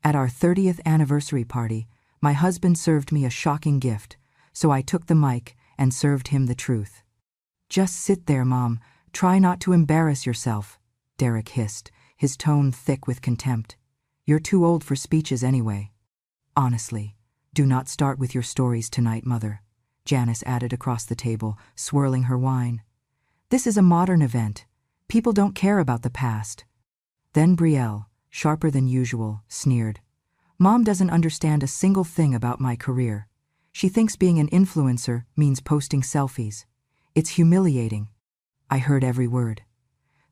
At our 30th anniversary party, my husband served me a shocking gift, so I took the mic and served him the truth. Just sit there, Mom. Try not to embarrass yourself, Derek hissed, his tone thick with contempt. You're too old for speeches anyway. Honestly, do not start with your stories tonight, Mother, Janice added across the table, swirling her wine. This is a modern event. People don't care about the past. Then Brielle, sharper than usual, sneered. Mom doesn't understand a single thing about my career. She thinks being an influencer means posting selfies. It's humiliating. I heard every word.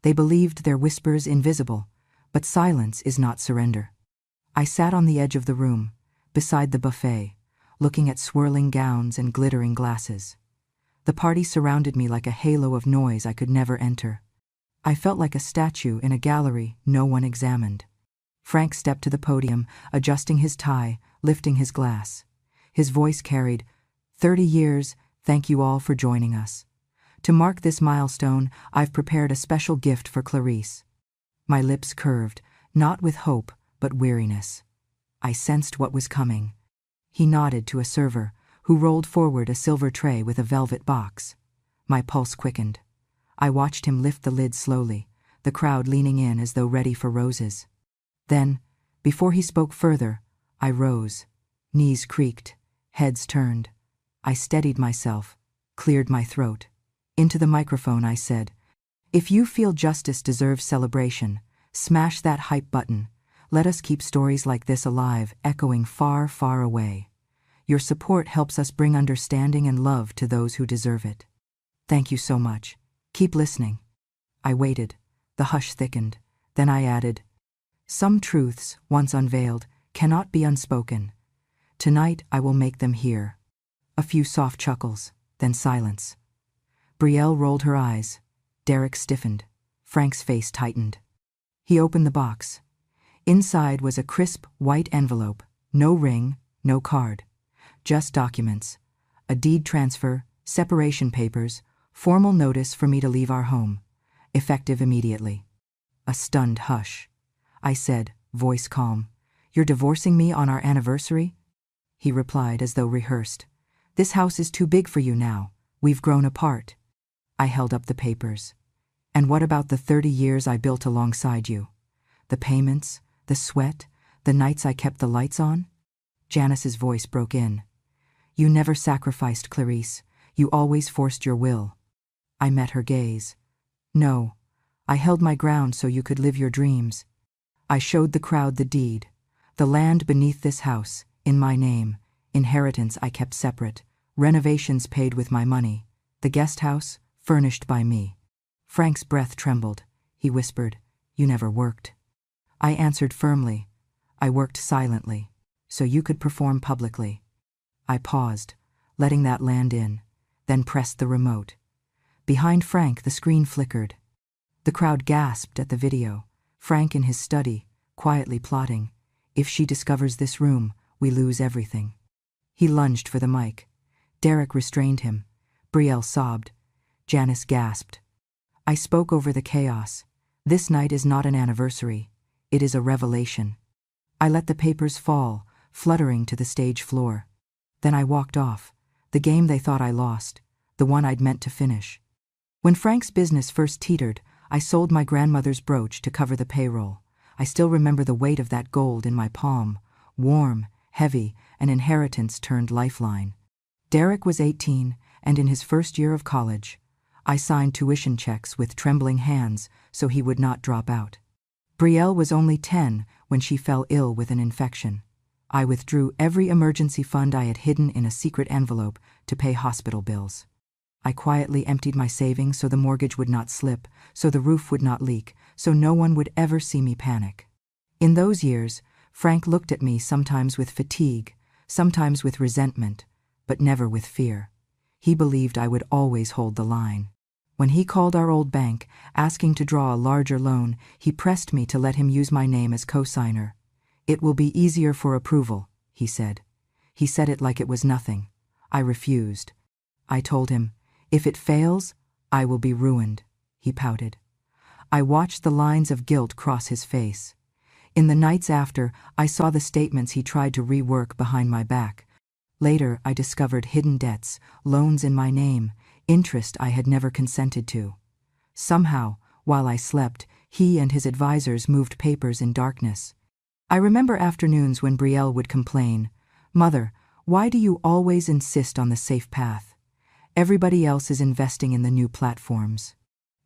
They believed their whispers invisible, but silence is not surrender. I sat on the edge of the room, beside the buffet, looking at swirling gowns and glittering glasses. The party surrounded me like a halo of noise I could never enter. I felt like a statue in a gallery no one examined. Frank stepped to the podium, adjusting his tie, lifting his glass. His voice carried, 30 years, thank you all for joining us. To mark this milestone, I've prepared a special gift for Clarice. My lips curved, not with hope, but weariness. I sensed what was coming. He nodded to a server, who rolled forward a silver tray with a velvet box. My pulse quickened. I watched him lift the lid slowly, the crowd leaning in as though ready for roses. Then, before he spoke further, I rose. Knees creaked, heads turned. I steadied myself, cleared my throat. Into the microphone I said, if you feel justice deserves celebration, smash that hype button. Let us keep stories like this alive, echoing far, far away. Your support helps us bring understanding and love to those who deserve it. Thank you so much. Keep listening. I waited. The hush thickened. Then I added, some truths, once unveiled, cannot be unspoken. Tonight I will make them hear. A few soft chuckles, then silence. Brielle rolled her eyes. Derek stiffened. Frank's face tightened. He opened the box. Inside was a crisp, white envelope. No ring, no card. Just documents. A deed transfer, separation papers, formal notice for me to leave our home. Effective immediately. A stunned hush. I said, voice calm, you're divorcing me on our anniversary? He replied as though rehearsed. This house is too big for you now. We've grown apart. I held up the papers. And what about the 30 years I built alongside you? The payments, the sweat, the nights I kept the lights on? Janice's voice broke in. You never sacrificed, Clarice. You always forced your will. I met her gaze. No, I held my ground so you could live your dreams. I showed the crowd the deed. The land beneath this house, in my name. Inheritance I kept separate. Renovations paid with my money. The guest house, furnished by me. Frank's breath trembled. He whispered, you never worked. I answered firmly, I worked silently, so you could perform publicly. I paused, letting that land in, then pressed the remote. Behind Frank, the screen flickered. The crowd gasped at the video. Frank in his study, quietly plotting. If she discovers this room, we lose everything. He lunged for the mic. Derek restrained him. Brielle sobbed. Janice gasped. I spoke over the chaos. This night is not an anniversary. It is a revelation. I let the papers fall, fluttering to the stage floor. Then I walked off. The game they thought I lost. The one I'd meant to finish. When Frank's business first teetered, I sold my grandmother's brooch to cover the payroll. I still remember the weight of that gold in my palm. Warm, heavy, an inheritance turned lifeline. Derek was 18, and in his first year of college. I signed tuition checks with trembling hands so he would not drop out. Brielle was only 10 when she fell ill with an infection. I withdrew every emergency fund I had hidden in a secret envelope to pay hospital bills. I quietly emptied my savings so the mortgage would not slip, so the roof would not leak, so no one would ever see me panic. In those years, Frank looked at me sometimes with fatigue, sometimes with resentment, but never with fear. He believed I would always hold the line. When he called our old bank, asking to draw a larger loan, he pressed me to let him use my name as co-signer. It will be easier for approval, he said. He said it like it was nothing. I refused. I told him, if it fails, I will be ruined. He pouted. I watched the lines of guilt cross his face. In the nights after, I saw the statements he tried to rework behind my back. Later, I discovered hidden debts, loans in my name, interest I had never consented to. Somehow, while I slept, he and his advisors moved papers in darkness. I remember afternoons when Brielle would complain, "Mother, why do you always insist on the safe path? Everybody else is investing in the new platforms.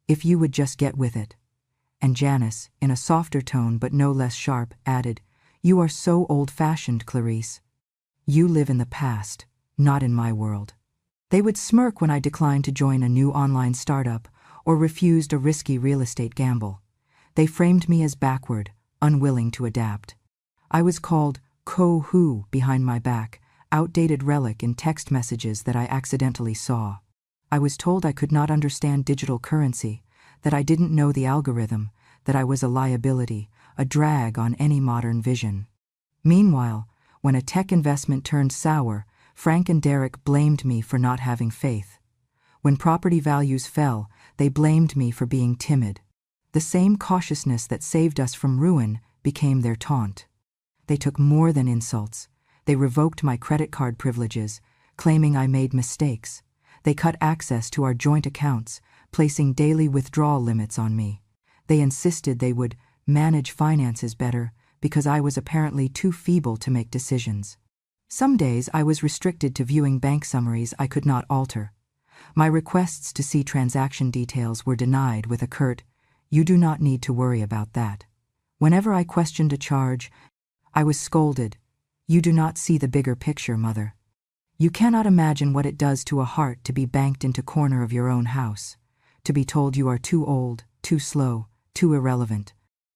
If you would just get with it." And Janice, in a softer tone but no less sharp, added, "You are so old-fashioned, Clarice. You live in the past, not in my world." They would smirk when I declined to join a new online startup or refused a risky real estate gamble. They framed me as backward, unwilling to adapt. I was called "Ko-Hu" behind my back, outdated relic in text messages that I accidentally saw. I was told I could not understand digital currency, that I didn't know the algorithm, that I was a liability, a drag on any modern vision. Meanwhile, when a tech investment turned sour, Frank and Derek blamed me for not having faith. When property values fell, they blamed me for being timid. The same cautiousness that saved us from ruin became their taunt. They took more than insults. They revoked my credit card privileges, claiming I made mistakes. They cut access to our joint accounts, placing daily withdrawal limits on me. They insisted they would manage finances better because I was apparently too feeble to make decisions. Some days I was restricted to viewing bank summaries I could not alter. My requests to see transaction details were denied with a curt, "You do not need to worry about that." Whenever I questioned a charge, I was scolded, "You do not see the bigger picture, mother. You cannot imagine what it does to a heart to be banked into corner of your own house, to be told you are too old, too slow, too irrelevant."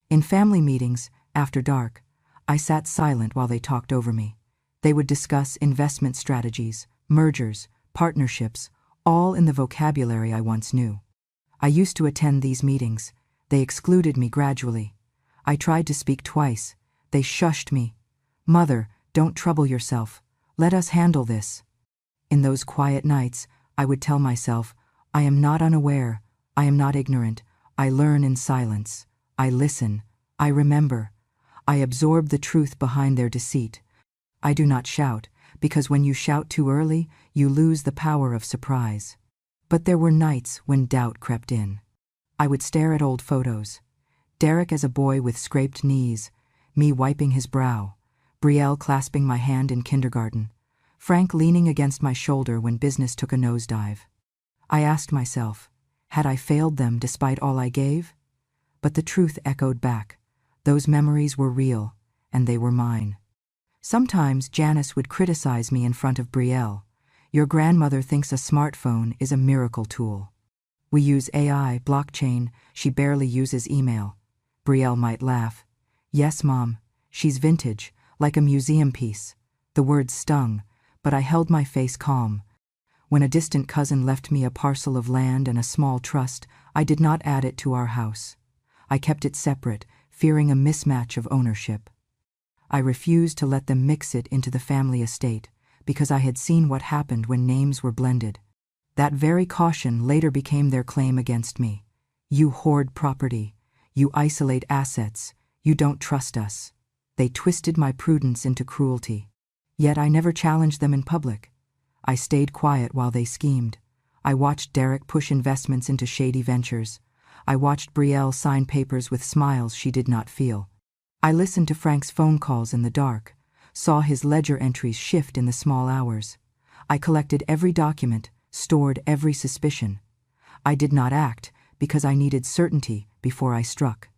In family meetings, after dark, I sat silent while they talked over me. They would discuss investment strategies, mergers, partnerships, all in the vocabulary I once knew. I used to attend these meetings. They excluded me gradually. I tried to speak twice. They shushed me. "Mother, don't trouble yourself. Let us handle this." In those quiet nights, I would tell myself, "I am not unaware. I am not ignorant. I learn in silence. I listen. I remember. I absorb the truth behind their deceit. I do not shout, because when you shout too early, you lose the power of surprise." But there were nights when doubt crept in. I would stare at old photos. Derek as a boy with scraped knees, me wiping his brow, Brielle clasping my hand in kindergarten, Frank leaning against my shoulder when business took a nosedive. I asked myself, had I failed them despite all I gave? But the truth echoed back. Those memories were real, and they were mine. Sometimes Janice would criticize me in front of Brielle. "Your grandmother thinks a smartphone is a miracle tool. We use AI, blockchain, she barely uses email." Brielle might laugh. "Yes, Mom, she's vintage, like a museum piece." The words stung, but I held my face calm. When a distant cousin left me a parcel of land and a small trust, I did not add it to our house. I kept it separate, fearing a mismatch of ownership. I refused to let them mix it into the family estate, because I had seen what happened when names were blended. That very caution later became their claim against me. "You hoard property. You isolate assets. You don't trust us." They twisted my prudence into cruelty. Yet I never challenged them in public. I stayed quiet while they schemed. I watched Derek push investments into shady ventures. I watched Brielle sign papers with smiles she did not feel. I listened to Frank's phone calls in the dark, saw his ledger entries shift in the small hours. I collected every document, stored every suspicion. I did not act because I needed certainty before I struck.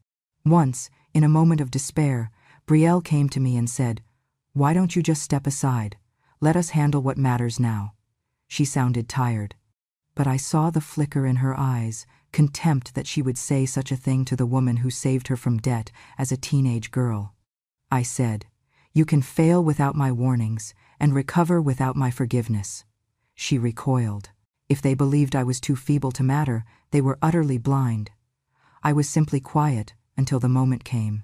Once, in a moment of despair, Brielle came to me and said, "Why don't you just step aside? Let us handle what matters now." She sounded tired, but I saw the flicker in her eyes, contempt that she would say such a thing to the woman who saved her from debt as a teenage girl. I said, "You can fail without my warnings and recover without my forgiveness." She recoiled. If they believed I was too feeble to matter, they were utterly blind. I was simply quiet until the moment came.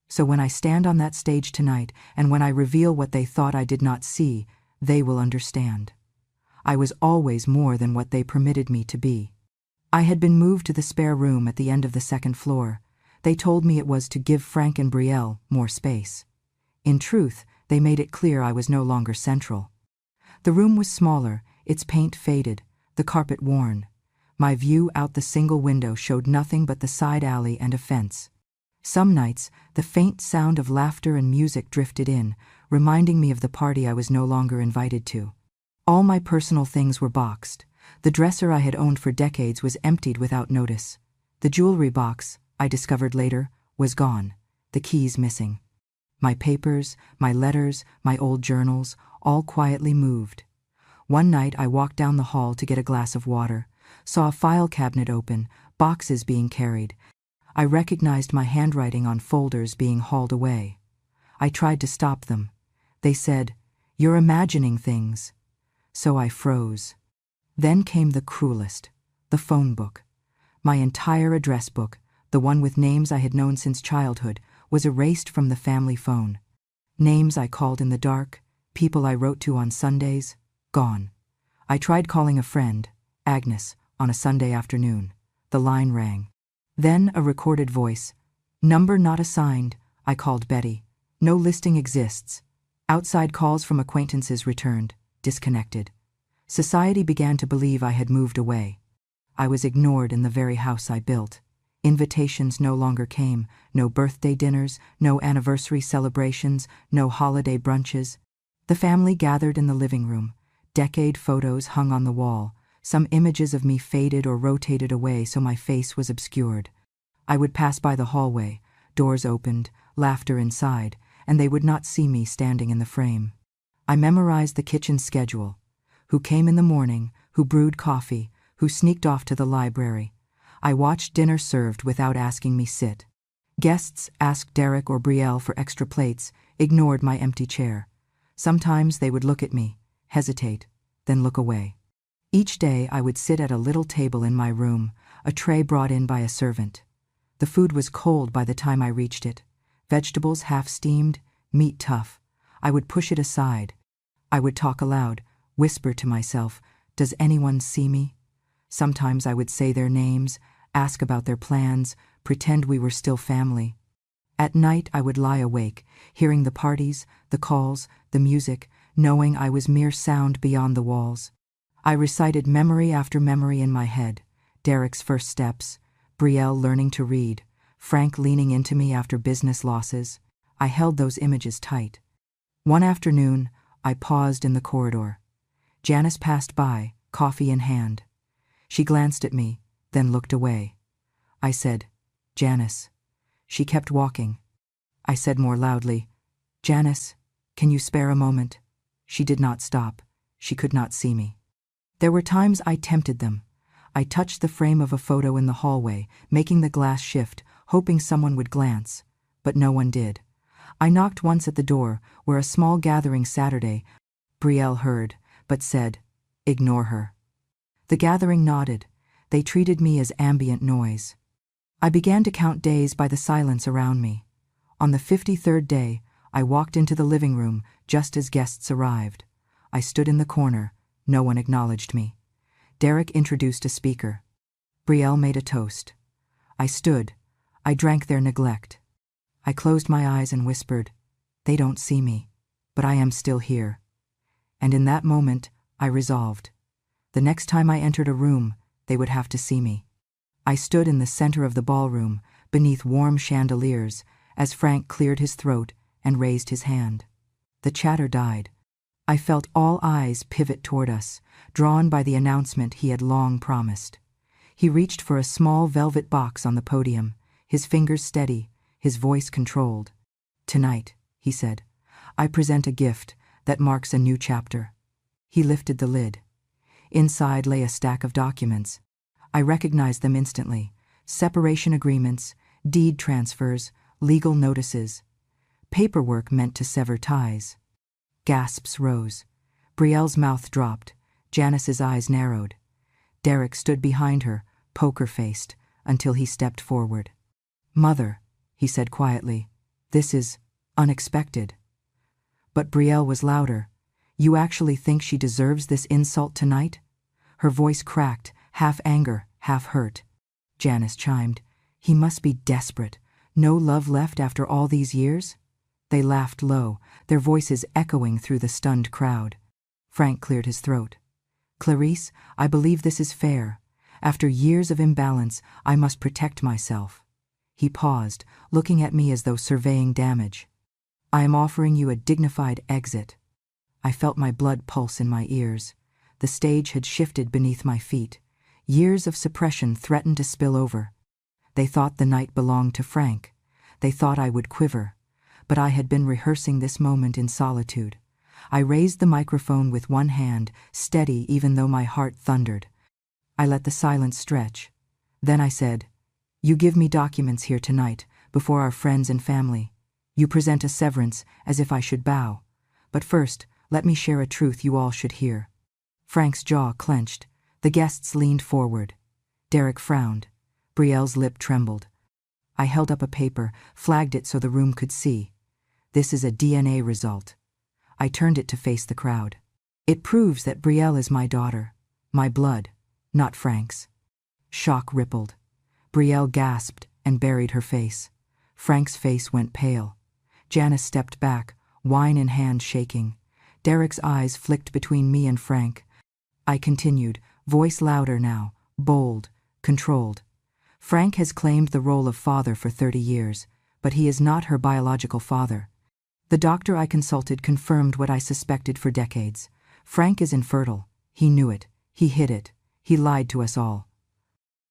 So when I stand on that stage tonight, and when I reveal what they thought I did not see, they will understand. I was always more than what they permitted me to be. I had been moved to the spare room at the end of the second floor. They told me it was to give Frank and Brielle more space. In truth, they made it clear I was no longer central. The room was smaller, its paint faded, the carpet worn. My view out the single window showed nothing but the side alley and a fence. Some nights, the faint sound of laughter and music drifted in, reminding me of the party I was no longer invited to. All my personal things were boxed. The dresser I had owned for decades was emptied without notice. The jewelry box, I discovered later, was gone, the keys missing. My papers, my letters, my old journals, all quietly moved. One night I walked down the hall to get a glass of water, saw a file cabinet open, boxes being carried. I recognized my handwriting on folders being hauled away. I tried to stop them. They said, "You're imagining things." So I froze. Then came the cruelest, the phone book. My entire address book, the one with names I had known since childhood, was erased from the family phone. Names I called in the dark, people I wrote to on Sundays, gone. I tried calling a friend, Agnes, on a Sunday afternoon. The line rang. Then a recorded voice. "Number not assigned," I called Betty. "No listing exists." Outside calls from acquaintances returned, disconnected. Society began to believe I had moved away. I was ignored in the very house I built. Invitations no longer came, no birthday dinners, no anniversary celebrations, no holiday brunches. The family gathered in the living room. Decade photos hung on the wall. Some images of me faded or rotated away so my face was obscured. I would pass by the hallway, doors opened, laughter inside, and they would not see me standing in the frame. I memorized the kitchen schedule. Who came in the morning, who brewed coffee, who sneaked off to the library. I watched dinner served without asking me sit. Guests asked Derek or Brielle for extra plates, ignored my empty chair. Sometimes they would look at me, hesitate, then look away. Each day I would sit at a little table in my room, a tray brought in by a servant. The food was cold by the time I reached it. Vegetables half-steamed, meat tough. I would push it aside. I would talk aloud, whisper to myself, "Does anyone see me?" Sometimes I would say their names, ask about their plans, pretend we were still family. At night I would lie awake, hearing the parties, the calls, the music, knowing I was mere sound beyond the walls. I recited memory after memory in my head. Derek's first steps, Brielle learning to read, Frank leaning into me after business losses. I held those images tight. One afternoon, I paused in the corridor. Janice passed by, coffee in hand. She glanced at me, then looked away. I said, "Janice." She kept walking. I said more loudly, "Janice, can you spare a moment?" She did not stop. She could not see me. There were times I tempted them. I touched the frame of a photo in the hallway, making the glass shift, hoping someone would glance, but no one did. I knocked once at the door, where a small gathering Saturday. Brielle heard, but said, "Ignore her." The gathering nodded. They treated me as ambient noise. I began to count days by the silence around me. On the 53rd day, I walked into the living room just as guests arrived. I stood in the corner. No one acknowledged me. Derek introduced a speaker. Brielle made a toast. I stood. I drank their neglect. I closed my eyes and whispered, "They don't see me, but I am still here." And in that moment, I resolved. The next time I entered a room, they would have to see me. I stood in the center of the ballroom, beneath warm chandeliers, as Frank cleared his throat and raised his hand. The chatter died. I felt all eyes pivot toward us, drawn by the announcement he had long promised. He reached for a small velvet box on the podium, his fingers steady, his voice controlled. "Tonight," he said, "I present a gift that marks a new chapter." He lifted the lid. Inside lay a stack of documents. I recognized them instantly. Separation agreements, deed transfers, legal notices. Paperwork meant to sever ties. Gasps rose. Brielle's mouth dropped. Janice's eyes narrowed. Derek stood behind her, poker-faced, until he stepped forward. "Mother," he said quietly, "this is unexpected." But Brielle was louder. "You actually think she deserves this insult tonight?" Her voice cracked, half anger, half hurt. Janice chimed, "He must be desperate, No love left after all these years? They laughed low, their voices echoing through the stunned crowd. Frank cleared his throat. Clarice, I believe this is fair. After years of imbalance, I must protect myself. He paused, looking at me as though surveying damage. I am offering you a dignified exit. I felt my blood pulse in my ears. The stage had shifted beneath my feet. Years of suppression threatened to spill over. They thought the night belonged to Frank. They thought I would quiver. But I had been rehearsing this moment in solitude. I raised the microphone with one hand, steady even though my heart thundered. I let the silence stretch. Then I said, "You give me documents here tonight, before our friends and family. You present a severance as if I should bow. But first, let me share a truth you all should hear." Frank's jaw clenched. The guests leaned forward. Derek frowned. Brielle's lip trembled. I held up a paper, flagged it so the room could see. This is a DNA result. I turned it to face the crowd. It proves that Brielle is my daughter. My blood, not Frank's. Shock rippled. Brielle gasped and buried her face. Frank's face went pale. Janice stepped back, wine in hand shaking. Derek's eyes flicked between me and Frank. I continued, voice louder now, bold, controlled. Frank has claimed the role of father for 30 years, but he is not her biological father. The doctor I consulted confirmed what I suspected for decades. Frank is infertile. He knew it. He hid it. He lied to us all.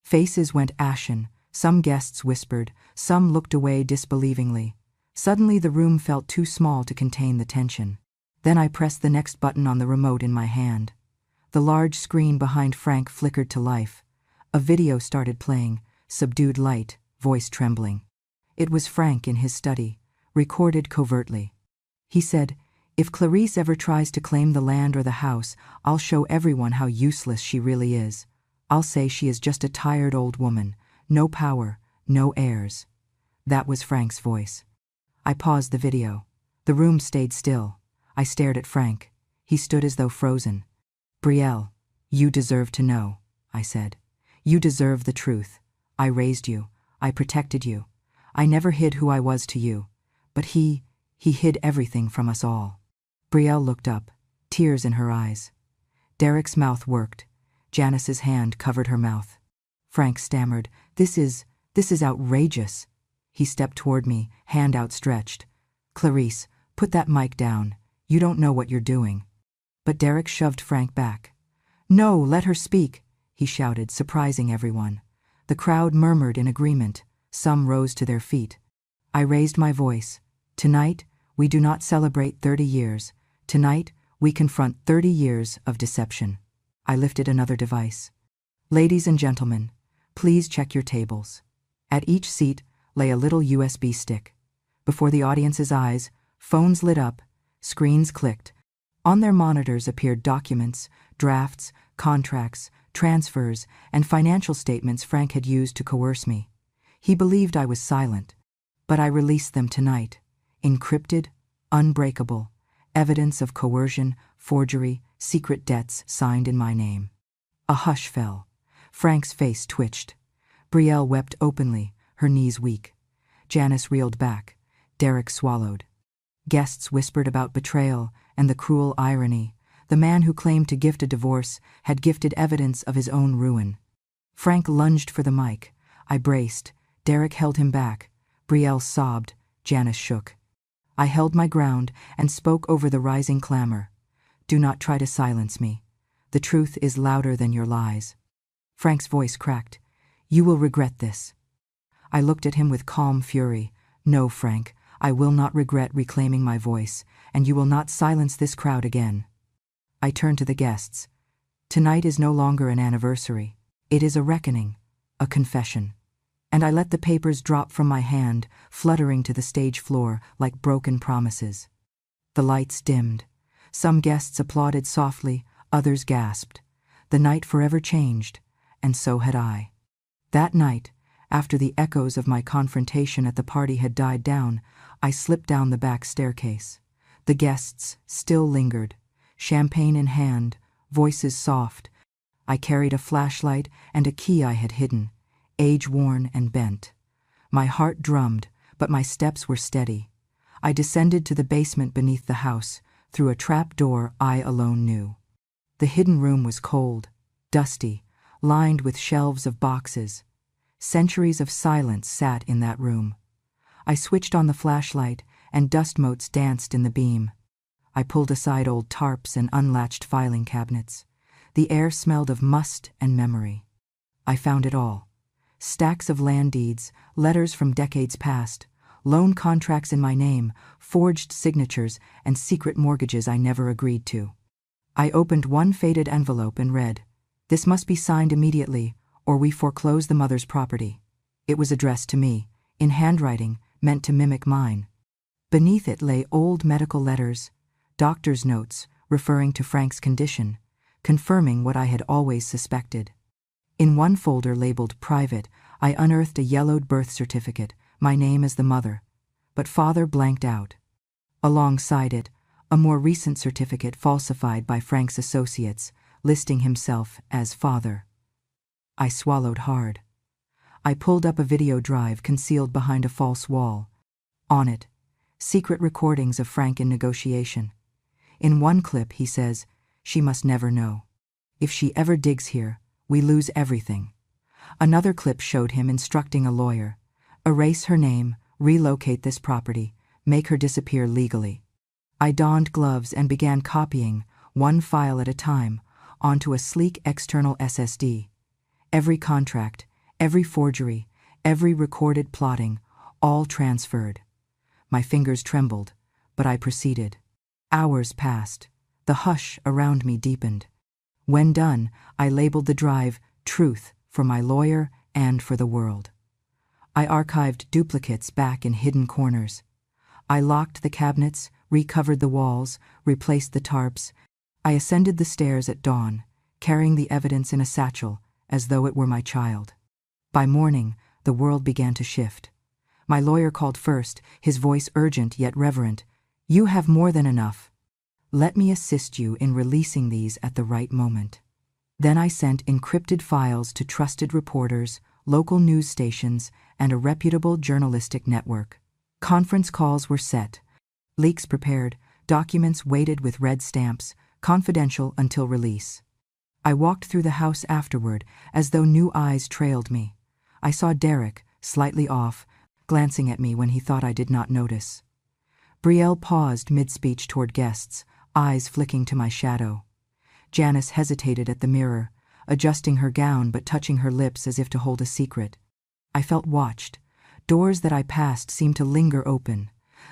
Faces went ashen. Some guests whispered. Some looked away disbelievingly. Suddenly the room felt too small to contain the tension. Then I pressed the next button on the remote in my hand. The large screen behind Frank flickered to life. A video started playing, subdued light, voice trembling. It was Frank in his study, recorded covertly. He said, "If Clarice ever tries to claim the land or the house, I'll show everyone how useless she really is. I'll say she is just a tired old woman, no power, no heirs." That was Frank's voice. I paused the video. The room stayed still. I stared at Frank. He stood as though frozen. "Brielle, you deserve to know," I said. "You deserve the truth. I raised you. I protected you. I never hid who I was to you. But he hid everything from us all." Brielle looked up, tears in her eyes. Derek's mouth worked. Janice's hand covered her mouth. Frank stammered, This is outrageous." He stepped toward me, hand outstretched. "Clarice, put that mic down. You don't know what you're doing." But Derek shoved Frank back. "No, let her speak," he shouted, surprising everyone. The crowd murmured in agreement. Some rose to their feet. I raised my voice. "Tonight, we do not celebrate 30 years. Tonight, we confront 30 years of deception." I lifted another device. "Ladies and gentlemen, please check your tables." At each seat lay a little USB stick. Before the audience's eyes, phones lit up, screens clicked. On their monitors appeared documents, drafts, contracts, transfers, and financial statements Frank had used to coerce me. He believed I was silent, but I released them tonight. Encrypted, unbreakable, evidence of coercion, forgery, secret debts signed in my name. A hush fell. Frank's face twitched. Brielle wept openly, her knees weak. Janice reeled back. Derek swallowed. Guests whispered about betrayal and the cruel irony. The man who claimed to gift a divorce had gifted evidence of his own ruin. Frank lunged for the mic. I braced. Derek held him back. Brielle sobbed. Janice shook. I held my ground and spoke over the rising clamor. "Do not try to silence me. The truth is louder than your lies." Frank's voice cracked. "You will regret this." I looked at him with calm fury. "No, Frank, I will not regret reclaiming my voice, and you will not silence this crowd again." I turned to the guests. Tonight is no longer an anniversary. It is a reckoning, a confession. And I let the papers drop from my hand, fluttering to the stage floor like broken promises. The lights dimmed. Some guests applauded softly, others gasped. The night forever changed, and so had I. That night, after the echoes of my confrontation at the party had died down, I slipped down the back staircase. The guests still lingered, champagne in hand, voices soft. I carried a flashlight and a key I had hidden, age-worn and bent. My heart drummed, but my steps were steady. I descended to the basement beneath the house, through a trap door I alone knew. The hidden room was cold, dusty, lined with shelves of boxes. Centuries of silence sat in that room. I switched on the flashlight, and dust motes danced in the beam. I pulled aside old tarps and unlatched filing cabinets. The air smelled of must and memory. I found it all. Stacks of land deeds, letters from decades past, loan contracts in my name, forged signatures, and secret mortgages I never agreed to. I opened one faded envelope and read, "This must be signed immediately, or we foreclose the mother's property." It was addressed to me, in handwriting meant to mimic mine. Beneath it lay old medical letters, doctor's notes referring to Frank's condition, confirming what I had always suspected. In one folder labeled private, I unearthed a yellowed birth certificate, my name as the mother, but father blanked out. Alongside it, a more recent certificate falsified by Frank's associates, listing himself as father. I swallowed hard. I pulled up a video drive concealed behind a false wall. On it, secret recordings of Frank in negotiation. In one clip, he says, "She must never know. If she ever digs here, we lose everything." Another clip showed him instructing a lawyer, "Erase her name, relocate this property, make her disappear legally." I donned gloves and began copying, one file at a time, onto a sleek external SSD. Every contract, every forgery, every recorded plotting, all transferred. My fingers trembled, but I proceeded. Hours passed. The hush around me deepened. When done, I labeled the drive "Truth" for my lawyer and for the world. I archived duplicates back in hidden corners. I locked the cabinets, recovered the walls, replaced the tarps. I ascended the stairs at dawn, carrying the evidence in a satchel, as though it were my child. By morning, the world began to shift. My lawyer called first, his voice urgent yet reverent. "You have more than enough. Let me assist you in releasing these at the right moment." Then I sent encrypted files to trusted reporters, local news stations, and a reputable journalistic network. Conference calls were set, leaks prepared, documents weighted with red stamps, confidential until release. I walked through the house afterward as though new eyes trailed me. I saw Derek, slightly off, glancing at me when he thought I did not notice. Brielle paused mid-speech toward guests, eyes flicking to my shadow. Janice hesitated at the mirror, adjusting her gown but touching her lips as if to hold a secret. I felt watched. Doors that I passed seemed to linger open.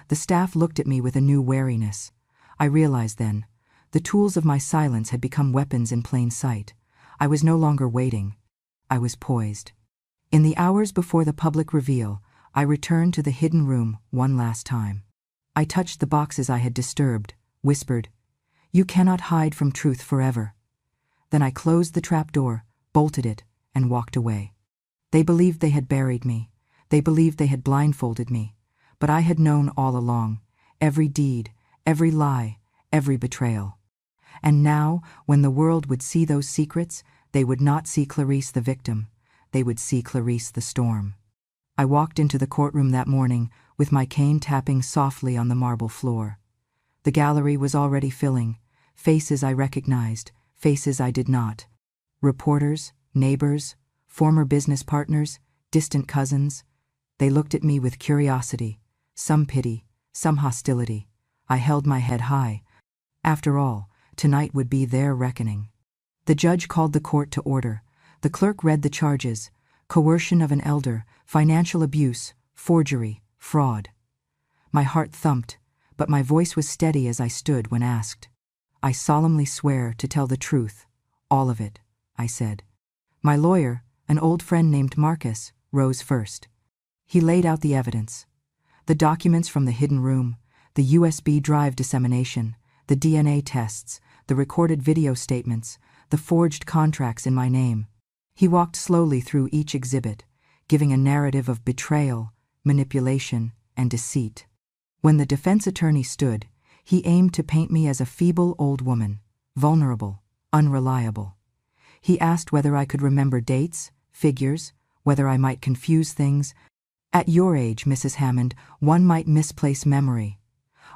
The staff looked at me with a new wariness. I realized then, the tools of my silence had become weapons in plain sight. I was no longer waiting. I was poised. In the hours before the public reveal, I returned to the hidden room one last time. I touched the boxes I had disturbed, whispered, "You cannot hide from truth forever." Then I closed the trap door, bolted it, and walked away. They believed they had buried me. They believed they had blindfolded me. But I had known all along, every deed, every lie, every betrayal. And now, when the world would see those secrets, they would not see Clarice the victim. They would see Clarice the storm. I walked into the courtroom that morning, with my cane tapping softly on the marble floor. The gallery was already filling, faces I recognized, faces I did not. Reporters, neighbors, former business partners, distant cousins. They looked at me with curiosity, some pity, some hostility. I held my head high. After all, tonight would be their reckoning. The judge called the court to order. The clerk read the charges: coercion of an elder, financial abuse, forgery, fraud. My heart thumped, but my voice was steady as I stood when asked. "I solemnly swear to tell the truth, all of it," I said. My lawyer, an old friend named Marcus, rose first. He laid out the evidence. The documents from the hidden room, the USB drive dissemination, the DNA tests, the recorded video statements, the forged contracts in my name. He walked slowly through each exhibit, giving a narrative of betrayal, manipulation, and deceit. When the defense attorney stood, he aimed to paint me as a feeble old woman, vulnerable, unreliable. He asked whether I could remember dates, figures, whether I might confuse things. At your age, Mrs. Hammond, one might misplace memory.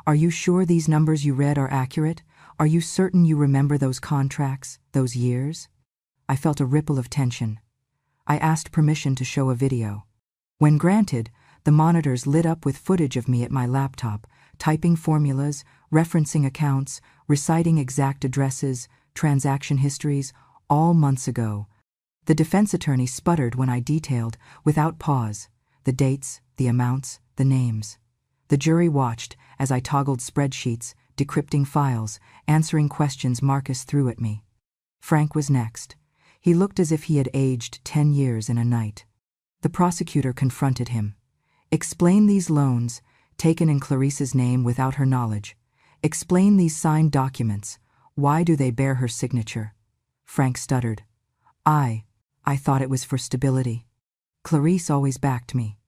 Are you sure these numbers you read are accurate? Are you certain you remember those contracts, those years? I felt a ripple of tension. I asked permission to show a video. When granted, the monitors lit up with footage of me at my laptop, typing formulas, referencing accounts, reciting exact addresses, transaction histories, all months ago. The defense attorney sputtered when I detailed, without pause, the dates, the amounts, the names. The jury watched as I toggled spreadsheets, decrypting files, answering questions Marcus threw at me. Frank was next. He looked as if he had aged 10 years in a night. The prosecutor confronted him. Explain these loans, taken in Clarice's name without her knowledge. Explain these signed documents. Why do they bear her signature? Frank stuttered. I thought it was for stability. Clarice always backed me.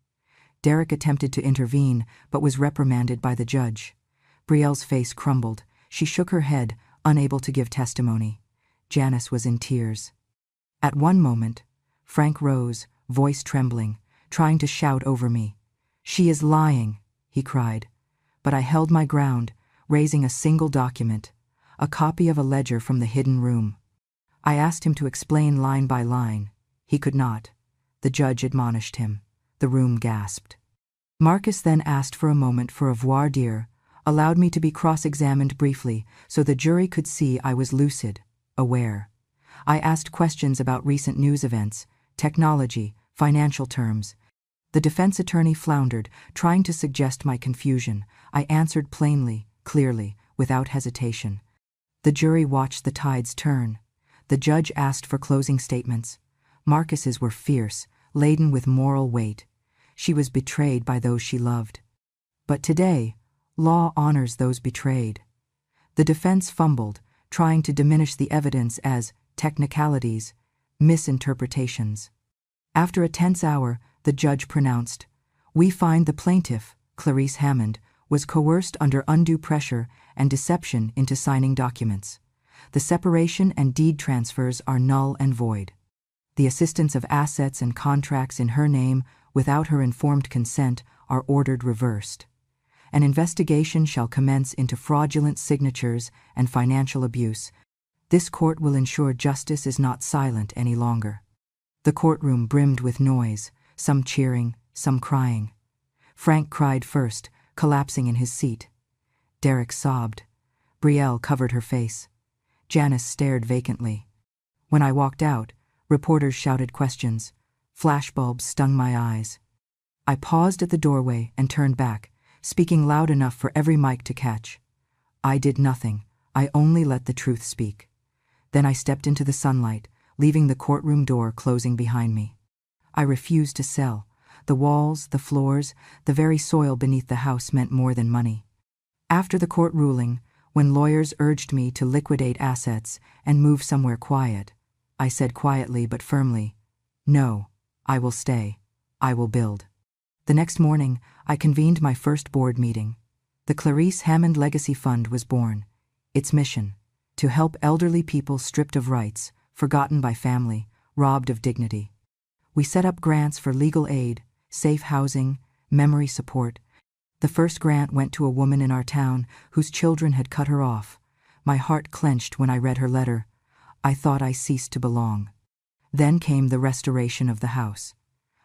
Derek attempted to intervene, but was reprimanded by the judge. Brielle's face crumbled. She shook her head, unable to give testimony. Janice was in tears. At one moment, Frank rose, voice trembling, trying to shout over me. She is lying, he cried. But I held my ground, raising a single document, a copy of a ledger from the hidden room. I asked him to explain line by line. He could not. The judge admonished him. The room gasped. Marcus then asked for a moment for a voir dire, allowed me to be cross-examined briefly so the jury could see I was lucid, aware. I asked questions about recent news events, technology, financial terms. The defense attorney floundered, trying to suggest my confusion. I answered plainly, clearly, without hesitation. The jury watched the tides turn. The judge asked for closing statements. Marcus's were fierce, laden with moral weight. She was betrayed by those she loved. But today, law honors those betrayed. The defense fumbled, trying to diminish the evidence as technicalities, misinterpretations. After a tense hour, the judge pronounced, "We find the plaintiff, Clarice Hammond, was coerced under undue pressure and deception into signing documents. The separation and deed transfers are null and void. The assistance of assets and contracts in her name without her informed consent are ordered reversed. An investigation shall commence into fraudulent signatures and financial abuse. This court will ensure justice is not silent any longer." The courtroom brimmed with noise, some cheering, some crying. Frank cried first, collapsing in his seat. Derek sobbed. Brielle covered her face. Janice stared vacantly. When I walked out, reporters shouted questions. Flashbulbs stung my eyes. I paused at the doorway and turned back, speaking loud enough for every mic to catch. I did nothing. I only let the truth speak. Then I stepped into the sunlight, leaving the courtroom door closing behind me. I refused to sell. The walls, the floors, the very soil beneath the house meant more than money. After the court ruling, when lawyers urged me to liquidate assets and move somewhere quiet, I said quietly but firmly, "No, I will stay. I will build." The next morning, I convened my first board meeting. The Clarice Hammond Legacy Fund was born. Its mission: to help elderly people stripped of rights, forgotten by family, robbed of dignity. We set up grants for legal aid, safe housing, memory support. The first grant went to a woman in our town whose children had cut her off. My heart clenched when I read her letter. I thought I ceased to belong. Then came the restoration of the house.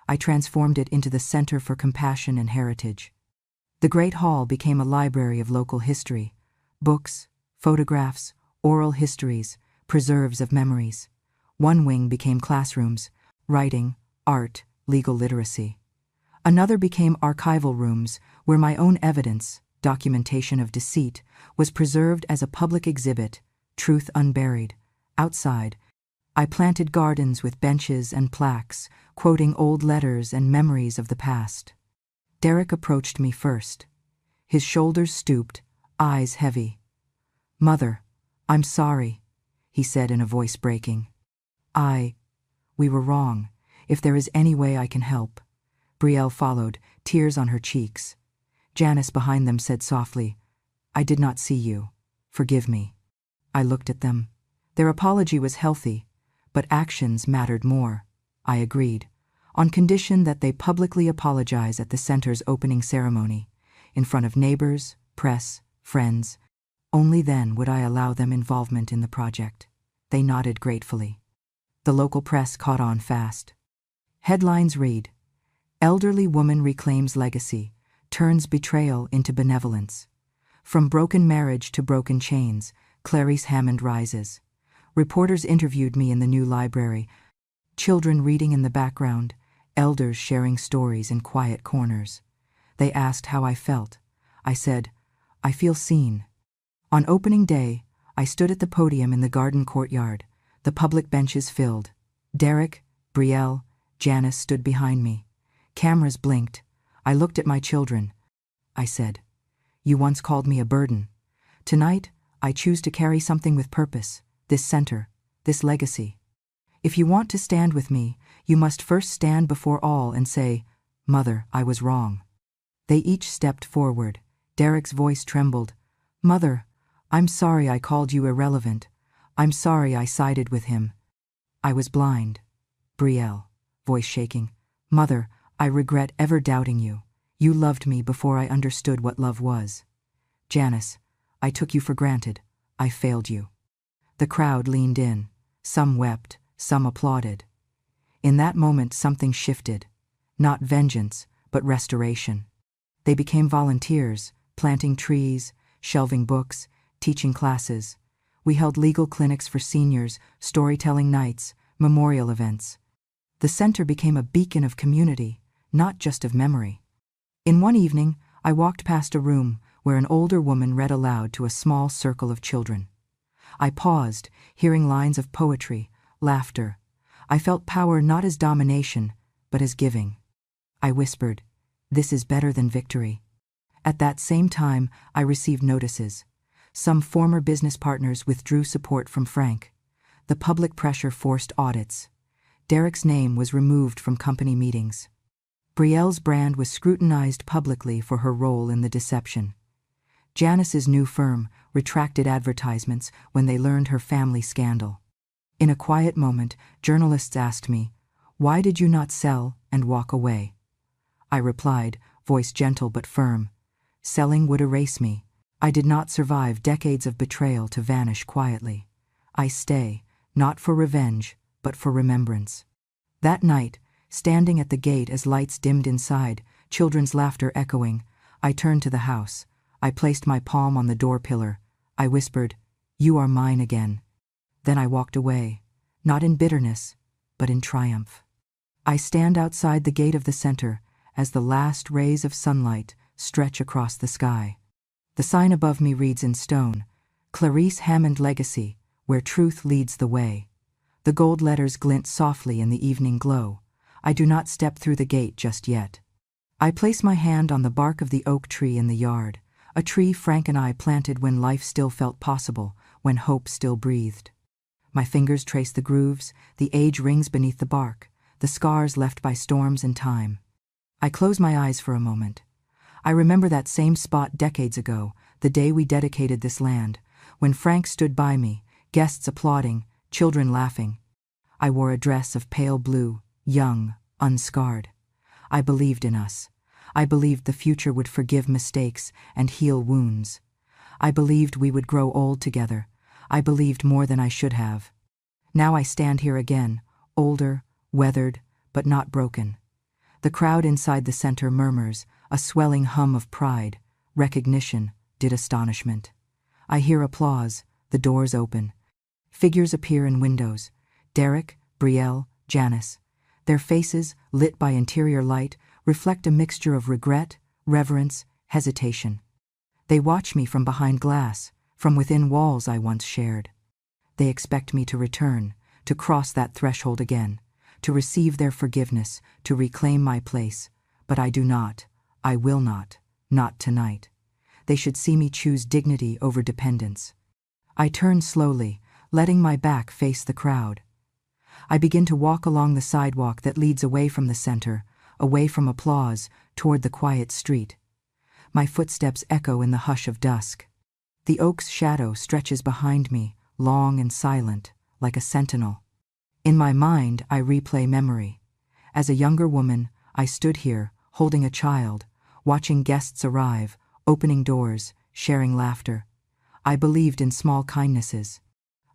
I transformed it into the Center for Compassion and Heritage. The Great Hall became a library of local history, books, photographs, oral histories, preserves of memories. One wing became classrooms, writing, art, legal literacy. Another became archival rooms where my own evidence, documentation of deceit, was preserved as a public exhibit, truth unburied. Outside, I planted gardens with benches and plaques, quoting old letters and memories of the past. Derek approached me first. His shoulders stooped, eyes heavy. "Mother, I'm sorry," he said in a voice breaking. We were wrong. If there is any way I can help." Brielle followed, tears on her cheeks. Janice behind them said softly, "I did not see you. Forgive me." I looked at them. Their apology was healthy, but actions mattered more. I agreed. on condition that they publicly apologize at the center's opening ceremony, in front of neighbors, press, friends. Only then would I allow them involvement in the project. They nodded gratefully. The local press caught on fast. Headlines read, "Elderly woman reclaims legacy, turns betrayal into benevolence. From broken marriage to broken chains, Clarice Hammond rises." Reporters interviewed me in the new library, children reading in the background, elders sharing stories in quiet corners. They asked how I felt. I said, "I feel seen." On opening day, I stood at the podium in the garden courtyard, the public benches filled. Derek, Brielle, Janice stood behind me. Cameras blinked. I looked at my children. I said, "You once called me a burden. Tonight, I choose to carry something with purpose, this center, this legacy. If you want to stand with me, you must first stand before all and say, 'Mother, I was wrong.'" They each stepped forward. Derek's voice trembled. "Mother, I'm sorry I called you irrelevant. I'm sorry I sided with him. I was blind." Brielle, voice shaking. "Mother, I regret ever doubting you. You loved me before I understood what love was." Janice, "I took you for granted. I failed you." The crowd leaned in. Some wept, some applauded. In that moment something shifted. Not vengeance, but restoration. They became volunteers, planting trees, shelving books, teaching classes. We held legal clinics for seniors, storytelling nights, memorial events. The center became a beacon of community, not just of memory. In one evening, I walked past a room where an older woman read aloud to a small circle of children. I paused, hearing lines of poetry, laughter. I felt power not as domination, but as giving. I whispered, "This is better than victory." At that same time, I received notices. Some former business partners withdrew support from Frank. The public pressure forced audits. Derek's name was removed from company meetings. Brielle's brand was scrutinized publicly for her role in the deception. Janice's new firm retracted advertisements when they learned her family scandal. In a quiet moment, journalists asked me, "Why did you not sell and walk away?" I replied, voice gentle but firm, "Selling would erase me. I did not survive decades of betrayal to vanish quietly. I stay, not for revenge, but for remembrance." That night, standing at the gate as lights dimmed inside, children's laughter echoing, I turned to the house. I placed my palm on the door pillar. I whispered, "You are mine again." Then I walked away, not in bitterness, but in triumph. I stand outside the gate of the center as the last rays of sunlight stretch across the sky. The sign above me reads in stone, "Clarice Hammond Legacy, where truth leads the way." The gold letters glint softly in the evening glow. I do not step through the gate just yet. I place my hand on the bark of the oak tree in the yard, a tree Frank and I planted when life still felt possible, when hope still breathed. My fingers trace the grooves, the age rings beneath the bark, the scars left by storms and time. I close my eyes for a moment. I remember that same spot decades ago, the day we dedicated this land, when Frank stood by me, guests applauding, children laughing. I wore a dress of pale blue, young, unscarred. I believed in us. I believed the future would forgive mistakes and heal wounds. I believed we would grow old together. I believed more than I should have. Now I stand here again, older, weathered, but not broken. The crowd inside the center murmurs, a swelling hum of pride, recognition, astonishment. I hear applause, the doors open. Figures appear in windows. Derek, Brielle, Janice. Their faces, lit by interior light, reflect a mixture of regret, reverence, hesitation. They watch me from behind glass, from within walls I once shared. They expect me to return, to cross that threshold again, to receive their forgiveness, to reclaim my place. But I do not. I will not tonight. They should see me choose dignity over dependence. I turn slowly, letting my back face the crowd. I begin to walk along the sidewalk that leads away from the center, away from applause, toward the quiet street. My footsteps echo in the hush of dusk. The oak's shadow stretches behind me, long and silent, like a sentinel. In my mind, I replay memory. As a younger woman, I stood here, holding a child, watching guests arrive, opening doors, sharing laughter. I believed in small kindnesses.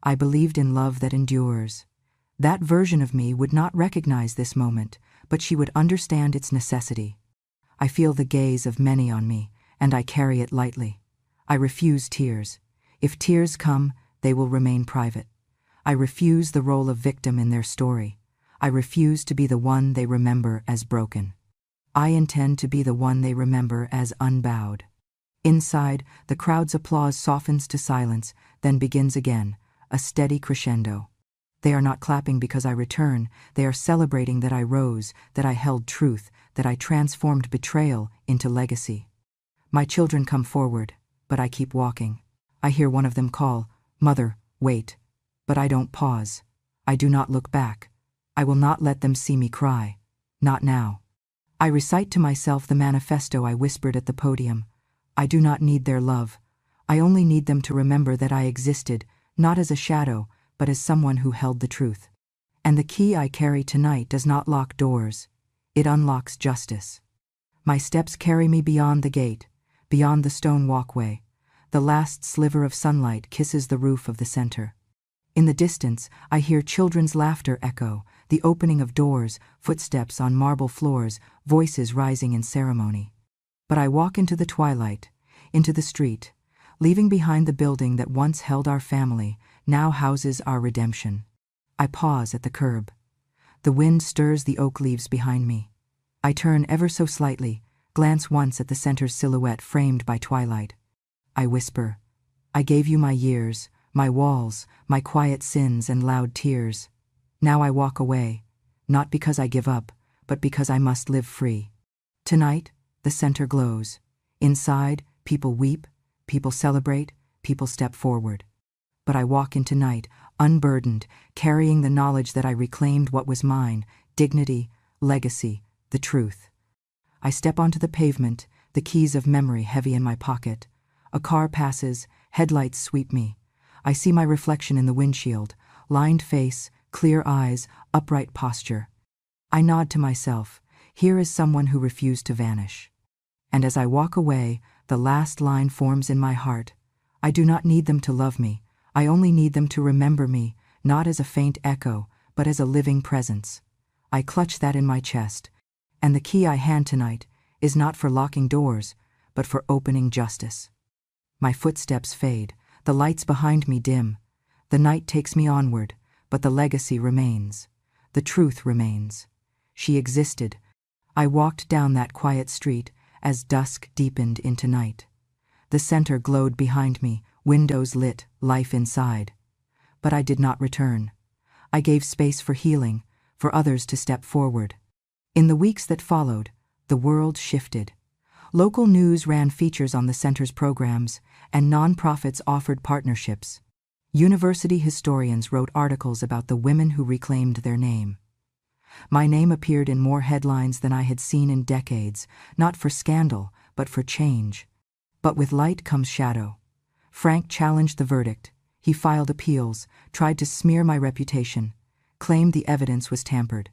I believed in love that endures. That version of me would not recognize this moment, but she would understand its necessity. I feel the gaze of many on me, and I carry it lightly. I refuse tears. If tears come, they will remain private. I refuse the role of victim in their story. I refuse to be the one they remember as broken. I intend to be the one they remember as unbowed. Inside, the crowd's applause softens to silence, then begins again, a steady crescendo. They are not clapping because I return, they are celebrating that I rose, that I held truth, that I transformed betrayal into legacy. My children come forward, but I keep walking. I hear one of them call, "Mother, wait." But I don't pause. I do not look back. I will not let them see me cry. Not now. I recite to myself the manifesto I whispered at the podium. I do not need their love. I only need them to remember that I existed, not as a shadow, but as someone who held the truth. And the key I carry tonight does not lock doors. It unlocks justice. My steps carry me beyond the gate, beyond the stone walkway. The last sliver of sunlight kisses the roof of the center. In the distance, I hear children's laughter echo, the opening of doors, footsteps on marble floors, voices rising in ceremony. But I walk into the twilight, into the street, leaving behind the building that once held our family, now houses our redemption. I pause at the curb. The wind stirs the oak leaves behind me. I turn ever so slightly, glance once at the center's silhouette framed by twilight. I whisper, "I gave you my years, my walls, my quiet sins and loud tears. Now I walk away, not because I give up, but because I must live free." Tonight, the center glows. Inside, people weep, people celebrate, people step forward. But I walk into night, unburdened, carrying the knowledge that I reclaimed what was mine, dignity, legacy, the truth. I step onto the pavement, the keys of memory heavy in my pocket. A car passes, headlights sweep me. I see my reflection in the windshield, lined face, clear eyes, upright posture. I nod to myself. Here is someone who refused to vanish. And as I walk away, the last line forms in my heart. I do not need them to love me. I only need them to remember me, not as a faint echo, but as a living presence. I clutch that in my chest. And the key I hand tonight is not for locking doors, but for opening justice. My footsteps fade. The lights behind me dim. The night takes me onward, but the legacy remains. The truth remains. She existed. I walked down that quiet street as dusk deepened into night. The center glowed behind me, windows lit, life inside. But I did not return. I gave space for healing, for others to step forward. In the weeks that followed, the world shifted. Local news ran features on the center's programs, and nonprofits offered partnerships. University historians wrote articles about the women who reclaimed their name. My name appeared in more headlines than I had seen in decades, not for scandal, but for change. But with light comes shadow. Frank challenged the verdict. He filed appeals, tried to smear my reputation, claimed the evidence was tampered.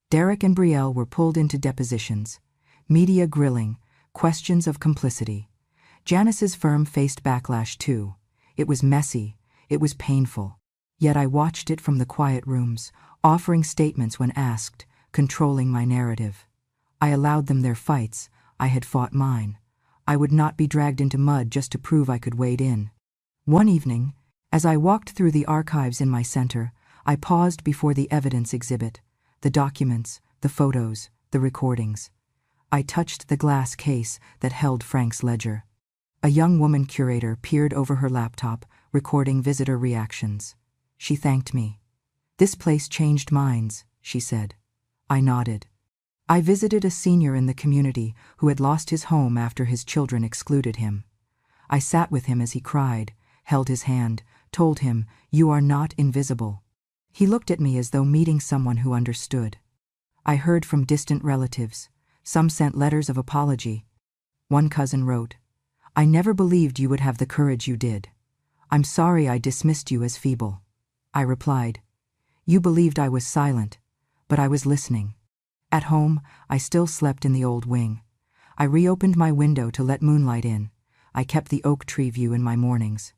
Derek and Brielle were pulled into depositions. Media grilling, questions of complicity. Janice's firm faced backlash too. It was messy, it was painful. Yet I watched it from the quiet rooms, offering statements when asked, controlling my narrative. I allowed them their fights, I had fought mine. I would not be dragged into mud just to prove I could wade in. One evening, as I walked through the archives in my center, I paused before the evidence exhibit, the documents, the photos, the recordings. I touched the glass case that held Frank's ledger. A young woman curator peered over her laptop, recording visitor reactions. She thanked me. "This place changed minds," she said. I nodded. I visited a senior in the community who had lost his home after his children excluded him. I sat with him as he cried, held his hand, told him, "You are not invisible." He looked at me as though meeting someone who understood. I heard from distant relatives. Some sent letters of apology. One cousin wrote, "I never believed you would have the courage you did. I'm sorry I dismissed you as feeble." I replied, "You believed I was silent, but I was listening." At home, I still slept in the old wing. I reopened my window to let moonlight in. I kept the oak tree view in my mornings.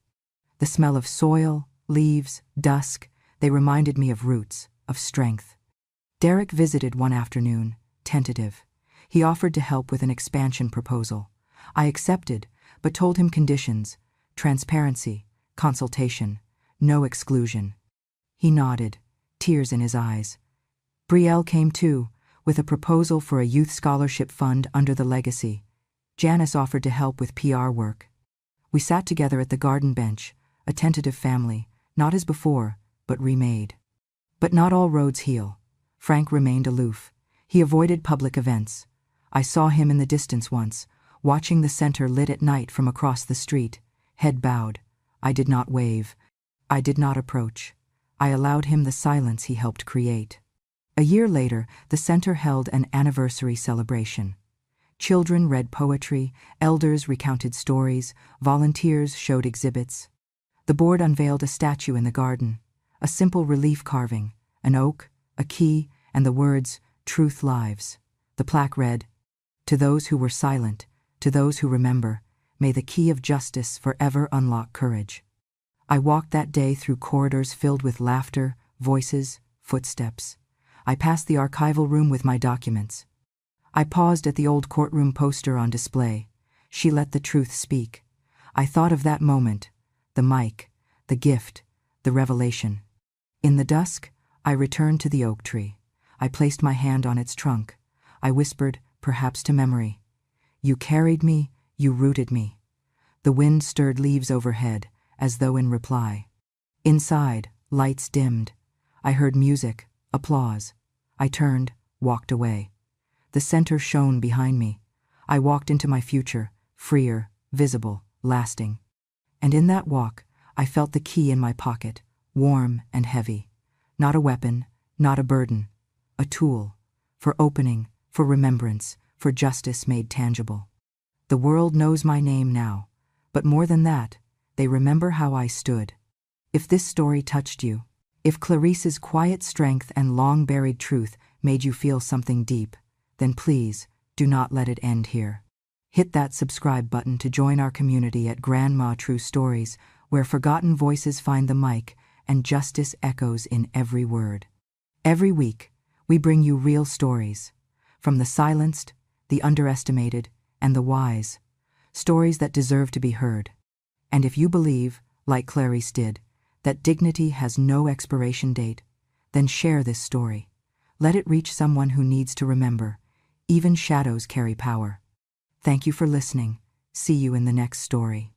The smell of soil, leaves, dusk, they reminded me of roots, of strength. Derek visited one afternoon, tentative. He offered to help with an expansion proposal. I accepted, but told him conditions: transparency, consultation, no exclusion. He nodded, tears in his eyes. Brielle came too, with a proposal for a youth scholarship fund under the legacy. Janice offered to help with PR work. We sat together at the garden bench, a tentative family, not as before, but remade. But not all roads heal. Frank remained aloof. He avoided public events. I saw him in the distance once, watching the center lit at night from across the street, head bowed. I did not wave. I did not approach. I allowed him the silence he helped create. A year later, the center held an anniversary celebration. Children read poetry, elders recounted stories, volunteers showed exhibits. The board unveiled a statue in the garden, a simple relief carving, an oak, a key, and the words, "Truth Lives." The plaque read, "To those who were silent, to those who remember, may the key of justice forever unlock courage." I walked that day through corridors filled with laughter, voices, footsteps. I passed the archival room with my documents. I paused at the old courtroom poster on display. She let the truth speak. I thought of that moment, the mic, the gift, the revelation. In the dusk, I returned to the oak tree. I placed my hand on its trunk. I whispered, perhaps to memory, "You carried me, you rooted me." The wind stirred leaves overhead, as though in reply. Inside, lights dimmed. I heard music, applause. I turned, walked away. The center shone behind me. I walked into my future, freer, visible, lasting. And in that walk, I felt the key in my pocket, warm and heavy. Not a weapon, not a burden. A tool. For opening, for remembrance, for justice made tangible. The world knows my name now. But more than that, they remember how I stood. If this story touched you, if Clarice's quiet strength and long-buried truth made you feel something deep, then please, do not let it end here. Hit that subscribe button to join our community at Grandma True Stories, where forgotten voices find the mic and justice echoes in every word. Every week, we bring you real stories, from the silenced, the underestimated, and the wise, stories that deserve to be heard. And if you believe, like Clarice did, that dignity has no expiration date, then share this story. Let it reach someone who needs to remember. Even shadows carry power. Thank you for listening. See you in the next story.